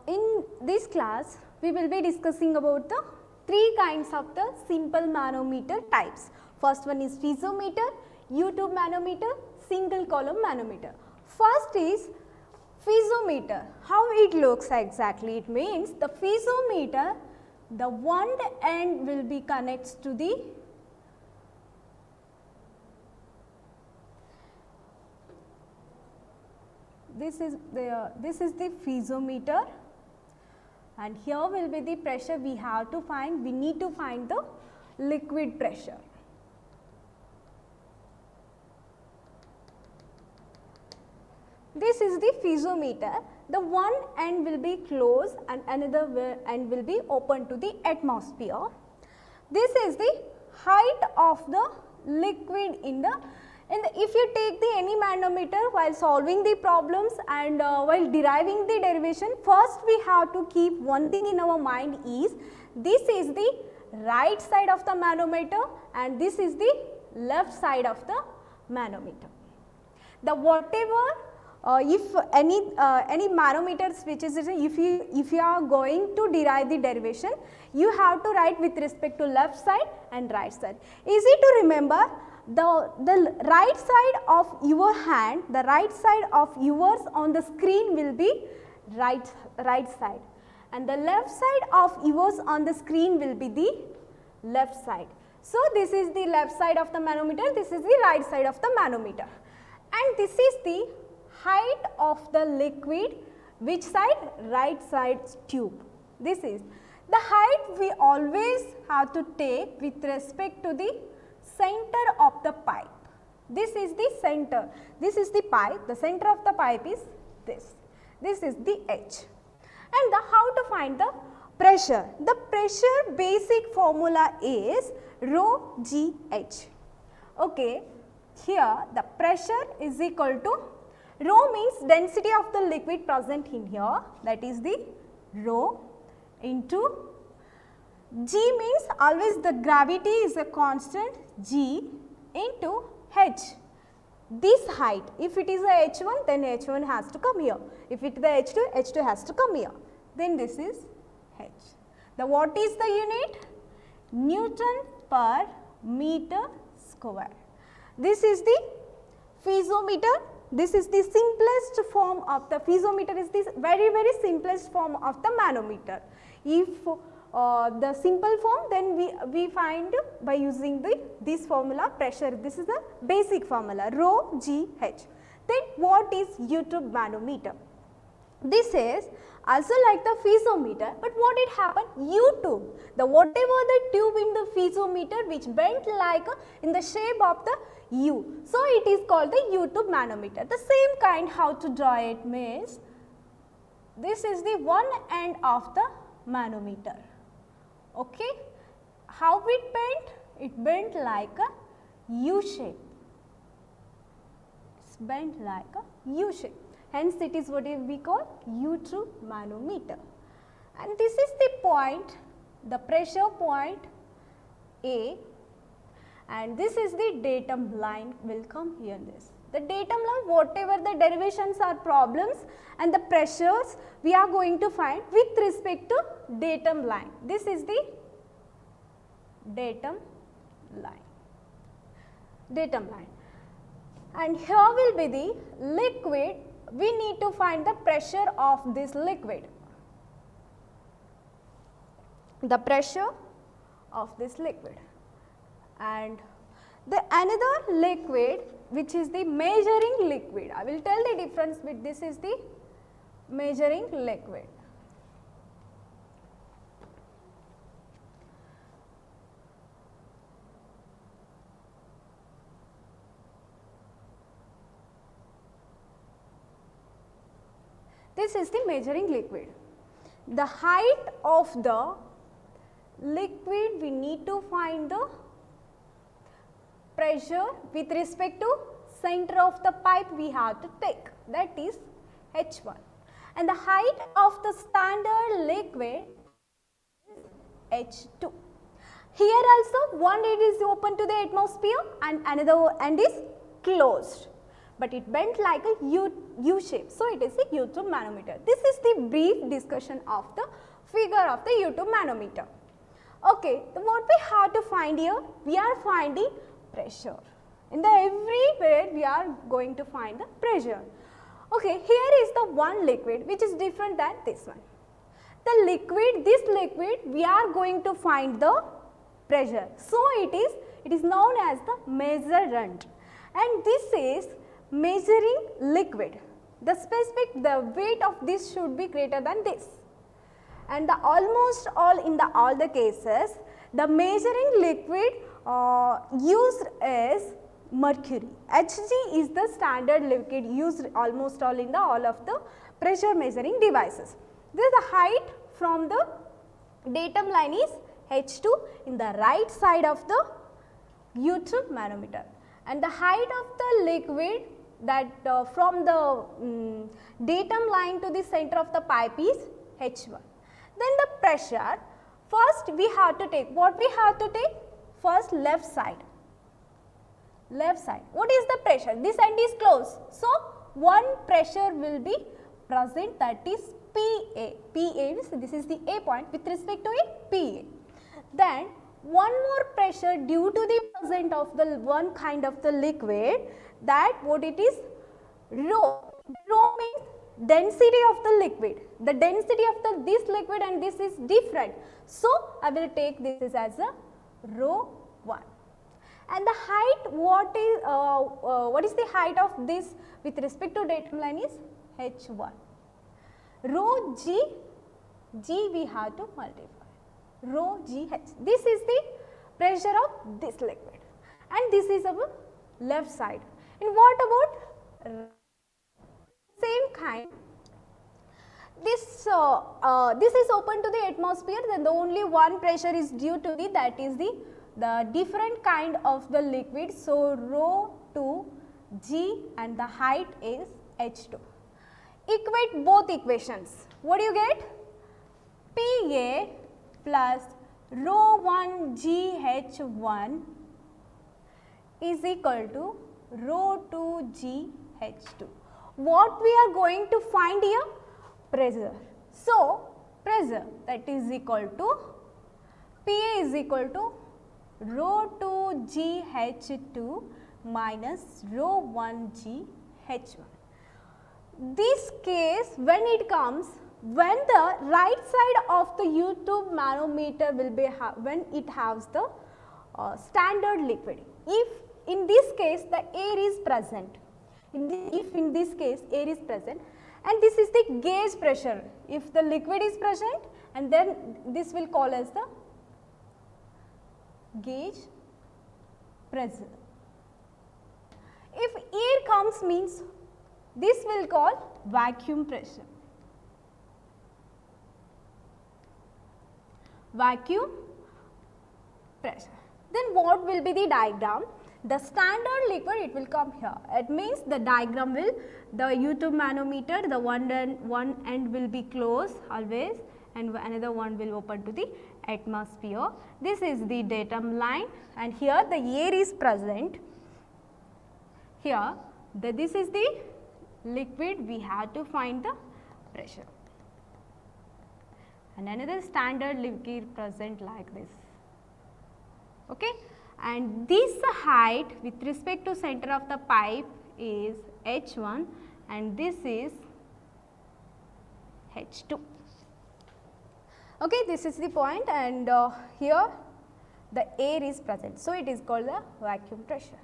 In this class, we will be discussing about the three kinds of the simple manometer types. First one is piezometer, U-tube manometer, single column manometer. First is piezometer. How it looks exactly? It means the piezometer, the one end will be connected to the this is the piezometer, and here will be the pressure we have to find. We need to find the liquid pressure. This is the piezometer. The one end will be closed and another end will be open to the atmosphere. This is the height of the liquid in the if you take the any manometer while solving the problems and while deriving the derivation, first we have to keep one thing in our mind is this is the right side of the manometer and this is the left side of the manometer. The whatever if any manometers which is if you are going to derive the derivation, you have to write with respect to left side and right side. Easy to remember. The right side of your hand, the right side of yours on the screen will be right side, and the left side of yours on the screen will be the left side. So this is the left side of the manometer, this is the right side of the manometer, and this is the height of the liquid. Which side? Right side tube. This is the height we always have to take with respect to the center of the pipe. This is the center, this is the pipe, the center of the pipe is this. This is the H. And how to find the pressure? The pressure basic formula is rho G H. Okay, here the pressure is equal to, rho means density of the liquid present in here, that is the rho, into G means always the gravity is a constant, G into H. This height, if it is a H1, then H1 has to come here. If it is the H2, H2 has to come here. Then this is H. The what is the unit? Newton per meter square. This is the piezometer. This is the simplest form of the piezometer, is this very simplest form of the manometer. If the simple form, then we find by using this formula pressure. This is the basic formula rho G H. Then what is U-tube manometer? This is also like the piezometer, but what it happened? U-tube, the whatever the tube in the piezometer which bent like in the shape of the U. So it is called the U-tube manometer. The same kind, how to draw it means, this is the one end of the manometer. Okay, how it bent? It bent like a U shape. It's bent like a U shape. Hence, it is what we call U-tube manometer. And this is the point, the pressure point A, and this is the datum line will come here. This the datum line, whatever the derivations are problems and the pressures we are going to find with respect to datum line. This is the datum line. Datum line. And here will be the liquid. We need to find the pressure of this liquid. The pressure of this liquid. And the another liquid which is the measuring liquid. I will tell the difference with this is the measuring liquid. This is the measuring liquid. The height of the liquid, we need to find the pressure with respect to center of the pipe we have to take, that is H1. And the height of the standard liquid is H2. Here also one end is open to the atmosphere and another end is closed. but it bent like a U shape. So, it is the U-tube manometer. This is the brief discussion of the figure of the U-tube manometer. Okay, what we have to find here? We are finding pressure. In the everywhere we are going to find the pressure. Okay, here is the one liquid which is different than this one. The liquid, this liquid we are going to find the pressure. So, it is known as the measurand, and this is measuring liquid. The weight of this should be greater than this. And the almost all in all the cases, the measuring liquid used is mercury. Hg is the standard liquid used almost all in all of the pressure measuring devices. This is the height from the datum line is H2 in the right side of the U-tube manometer, and the height of the liquid that from the datum line to the center of the pipe is H1. Then the pressure, first we have to take, what we have to take? First left side. Left side. What is the pressure? This end is closed. So, one pressure will be present, that is PA. PA means this is the A point with respect to a PA. Then one more pressure due to the presence of the one kind of the liquid, that what it is? Rho. Rho means density of the liquid. The density of this liquid and this is different. So, I will take this as a rho 1. And the height, what is the height of this with respect to datum line is H1. Rho G, G we have to multiply, rho GH. This is the pressure of this liquid, and this is our left side. And what about same kind? This is open to the atmosphere, then the only one pressure is due to the, that is the different kind of the liquid. So, rho 2 G and the height is H2. Equate both equations. What do you get? PA plus rho 1 GH1 is equal to rho 2 GH2. What we are going to find here? Pressure. So, pressure, that is equal to PA is equal to rho 2 GH2 minus rho 1 GH1. This case, when it comes, when the right side of the U-tube manometer will be, when it has the standard liquid. If in this case the air is present, if in this case air is present, and this is the gauge pressure, if the liquid is present, and then this will call as the gauge pressure. If air comes means this will call vacuum pressure. Vacuum pressure. Then what will be the diagram? The standard liquid, it will come here. It means the diagram will, the U-tube manometer, the one end will be closed always, and another one will open to the atmosphere. This is the datum line, and here the air is present. Here this is the liquid, we have to find the pressure, and another standard liquid present like this. Okay, and this height with respect to center of the pipe is H1 and this is H2. Okay, this is the point, and here the air is present. So, it is called the vacuum pressure.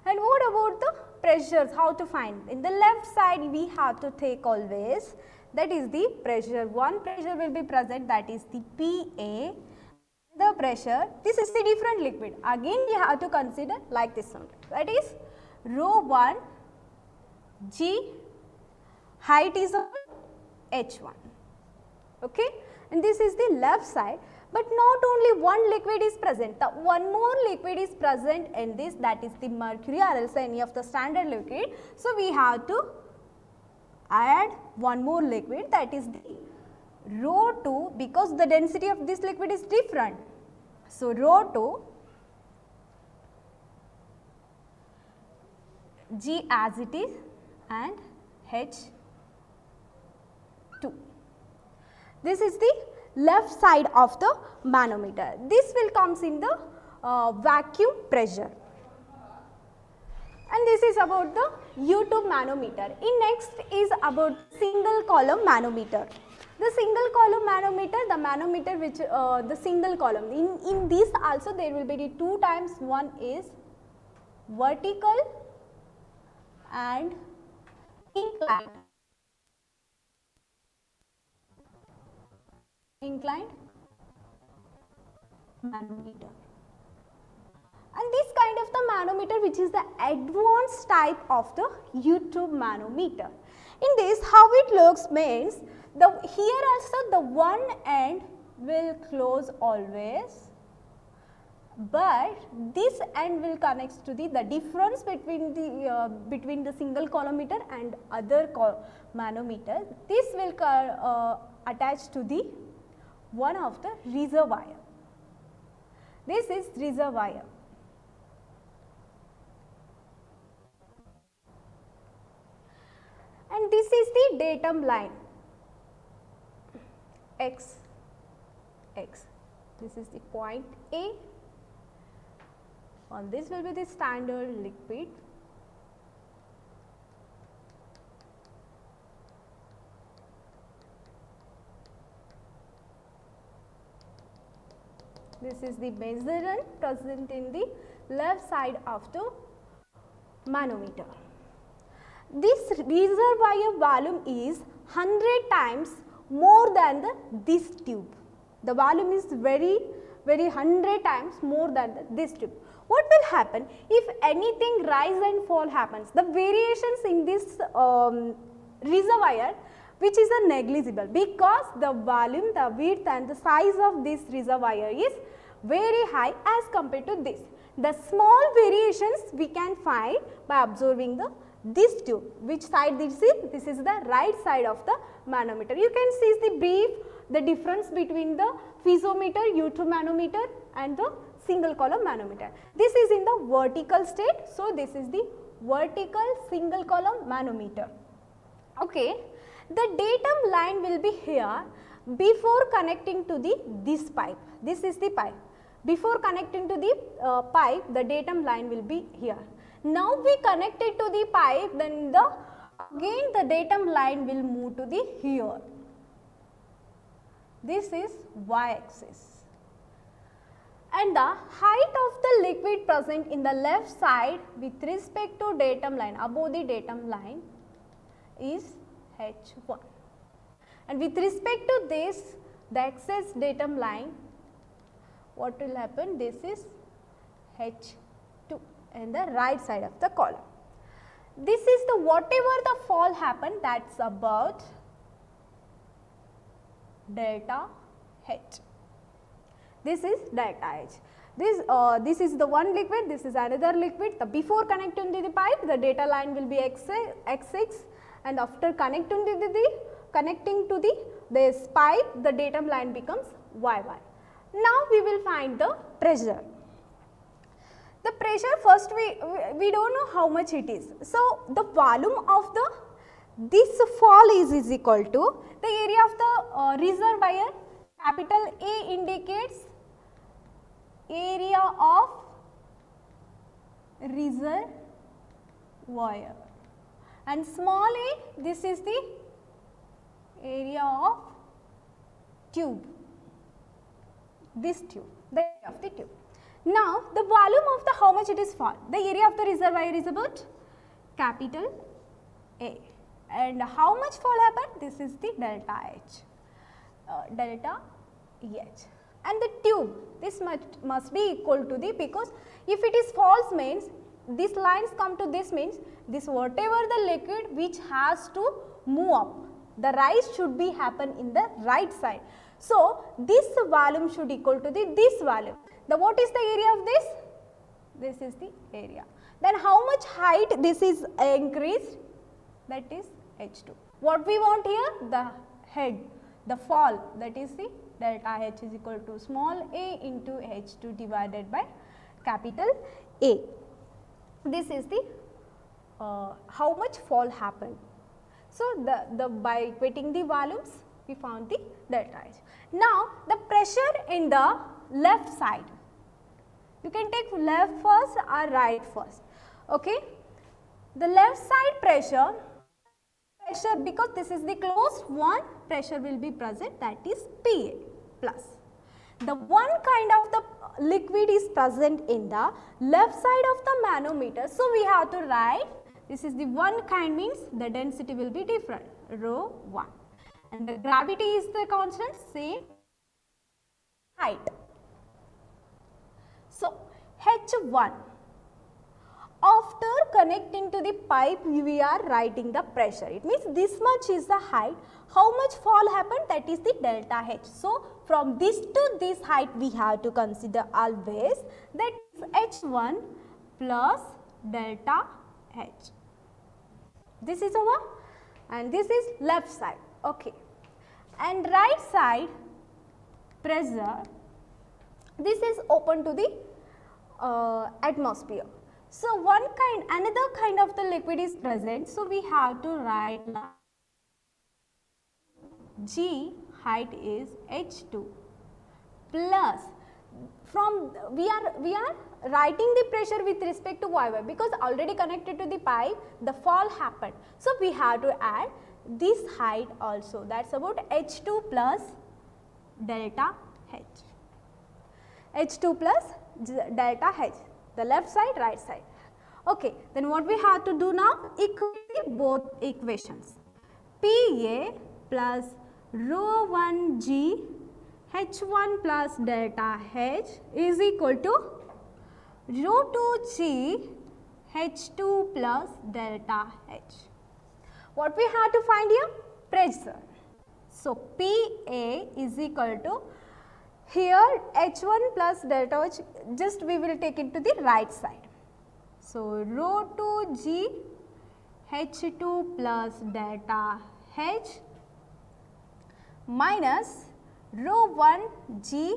And what about the pressures, how to find? In the left side we have to take always, that is the pressure. One pressure will be present, that is the PA. The pressure, this is the different liquid. Again we have to consider like this one, that is rho 1 G, height is H1. Okay, and this is the left side. But not only one liquid is present, the one more liquid is present in this, that is the mercury or else any of the standard liquid. So, we have to add one more liquid, that is the rho 2, because the density of this liquid is different. So, rho 2 G as it is and H2. This is the left side of the manometer. This will comes in the vacuum pressure. And this is about the U-tube manometer. In next is about single column manometer. The single column manometer, the manometer which the single column. In this also there will be the two types. One is vertical and inclined. Inclined manometer. And this kind of the manometer which is the advanced type of the U-tube manometer. In this how it looks means here also the one end will close always, but this end will connect to the difference between the single colorimeter and other manometer. This will attach to the one of the reservoir. This is reservoir. And this is the datum line x. This is the point A. On this will be the standard liquid. This is the measurement present in the left side of the manometer. This reservoir volume is 100 times more than this tube. The volume is very 100 times more than this tube. What will happen if anything rise and fall happens? The variations in this reservoir which is negligible, because the volume, the width and the size of this reservoir is very high as compared to this. The small variations we can find by observing this tube. Which side this is? This is the right side of the manometer. You can see the difference between the piezometer, U-tube manometer and the single column manometer. This is in the vertical state. So, this is the vertical single column manometer. Okay. The datum line will be here before connecting to this pipe. This is the pipe. Before connecting to the pipe, the datum line will be here. Now we connected to the pipe, then again the datum line will move to the here. This is y-axis. And the height of the liquid present in the left side with respect to datum line, above the datum line, is H1. And with respect to this, the excess datum line, what will happen? This is H2 in the right side of the column. This is the whatever the fall happened, that's about delta H. This is delta H. This is the one liquid, this is another liquid. The before connecting to the pipe, the data line will be X6, and after connecting to this pipe, the datum line becomes YY. Now we will find the pressure. The pressure, first we don't know how much it is. So, the volume of this fall is equal to the area of the reservoir. Capital A indicates area of reservoir, and small a, this is the area of tube, this tube, the area of the tube. Now, the volume of the how much it is fall? The area of the reservoir is about capital A, and how much fall happened? This is the delta H, delta H. And the tube, this must be equal to the, because if it is false means these lines come to this means this whatever the liquid which has to move up, the rise should be happen in the right side. So, this volume should equal to this volume. What is the area of this? This is the area. Then how much height this is increased? That is H2. What we want here? The head, the fall, that is the delta H is equal to small a into H2 divided by capital A. This is the how much fall happened. So, by equating the volumes we found the delta H. Now, the pressure in the left side, you can take left first or right first. Okay. The left side pressure because this is the closed one, pressure will be present, that is Pa plus. The one kind of the liquid is present in the left side of the manometer. So, we have to write this is the one kind, means the density will be different, rho 1, and the gravity is the constant, same height. So, H1, after connecting to the pipe we are writing the pressure. It means this much is the height. How much fall happened, that is the delta H. So, from this to this height we have to consider always that is H1 plus delta H. This is over and this is left side. Okay. And right side pressure, this is open to the atmosphere. So, another kind of the liquid is present. So, we have to write G height is H2 plus, from we are writing the pressure with respect to y because already connected to the pipe the fall happened. So, we have to add this height also, that is about H2 plus delta H. H2 plus delta H, the left side, right side. Okay, then what we have to do now? Equate both equations. Pa plus rho 1 G H1 plus delta H is equal to rho 2 G H2 plus delta H. What we have to find here? Pressure. So, Pa is equal to, here H1 plus delta H, just we will take it to the right side. So, rho 2 G H2 plus delta H minus rho 1 G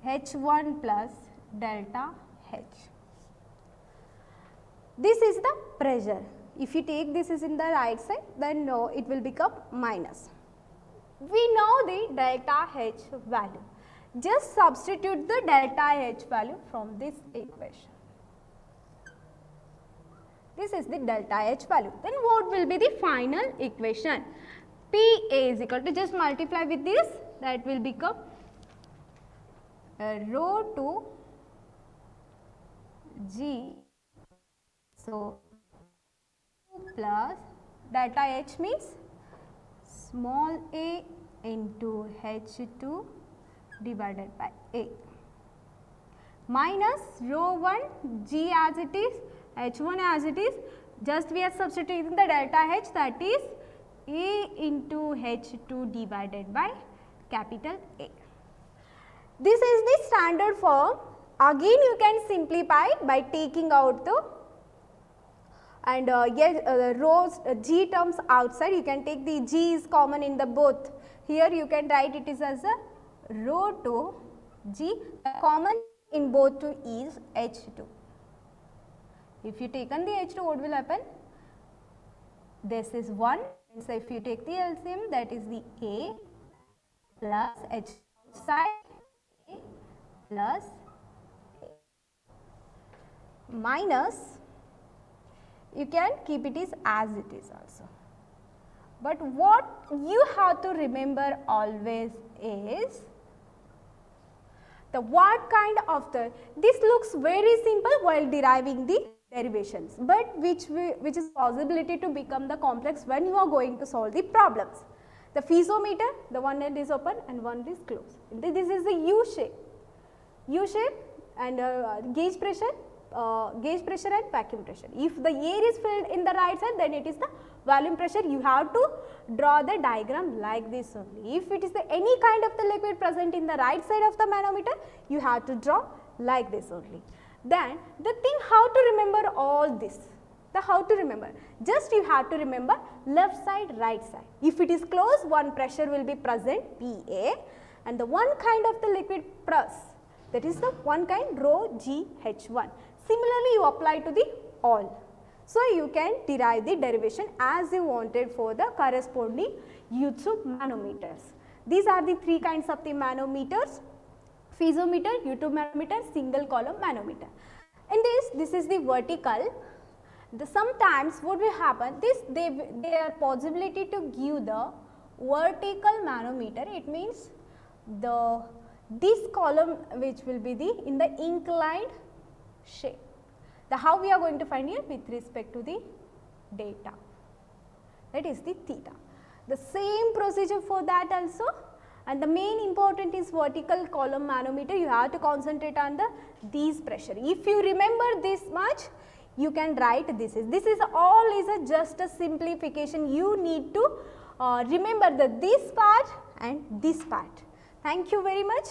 H1 plus delta H. This is the pressure. If you take this is in the right side, then no, it will become minus. We know the delta H value. Just substitute the delta H value from this equation. This is the delta H value. Then what will be the final equation? Pa is equal to, just multiply with this, that will become rho 2 G. So, plus delta H means small a into H2 divided by A minus rho 1 G as it is, H1 as it is, just we are substituting the delta H, that is A into H2 divided by capital A. This is the standard form. Again you can simplify by taking out the rows G terms outside. You can take the G is common in the both. Here you can write it is as a rho 2 G, common in both two is H2. If you taken the H2, what will happen? This is 1. So, if you take the LCM, that is the A plus H outside A plus A minus, you can keep it as it is also. But what you have to remember always is the what kind of the, this looks very simple while deriving the derivations, but which is possibility to become the complex when you are going to solve the problems. The piezometer, the one end is open and one is closed. This is the U shape and gauge pressure and vacuum pressure. If the air is filled in the right side, then it is the volume pressure. You have to draw the diagram like this only. If it is any kind of the liquid present in the right side of the manometer, you have to draw like this only. Then the thing how to remember all this, the how to remember, just you have to remember left side, right side. If it is closed, one pressure will be present Pa and the one kind of the liquid press, that is the one kind rho G H1. Similarly, you apply to the all. So you can derive the derivation as you wanted for the corresponding units of manometers. These are the three kinds of the manometers: piezometer, U-tube manometer, single column manometer. In this is the vertical. Sometimes what will happen, there are possibility to give the vertical manometer. It means this column which will be in the inclined shape. How we are going to find here with respect to the data, that is the theta. The same procedure for that also, and the main important is vertical column manometer. You have to concentrate on these pressure. If you remember this much, you can write this is all just a simplification. You need to remember this part and this part. Thank you very much.